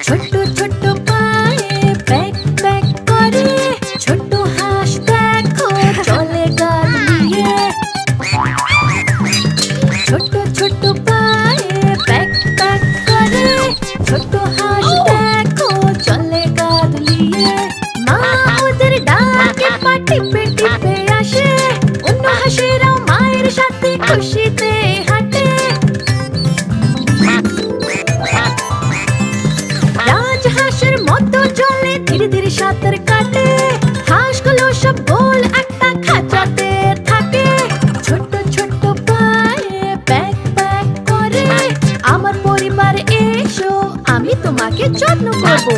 ছোট্ট ছোট্ট পায়ে প্যাক প্যাক করে, ছোট্ট হাঁস দেখো চলে গাল দিয়ে। ছোট্ট ছোট্ট পায়ে প্যাক প্যাক করে, ছোট্ট হাঁস দেখো চলে গাল দিয়ে। মা ওদের ডাকে পা টিপে টিপে আসে, অন্য হাঁসেরাও মায়ের সাথে খুশিতে হাঁটে। রাজহাঁসের মতো চলে ধীরে ধীরে সাঁতার কাটে, হাঁসগুলো সব গোল একটা খাঁচাতে থাকে। ছোট্ট ছোট্ট পায়ে প্যাক প্যাক করে, আমার পরিবার এসো, আমি তোমাকে যত্ন করবো।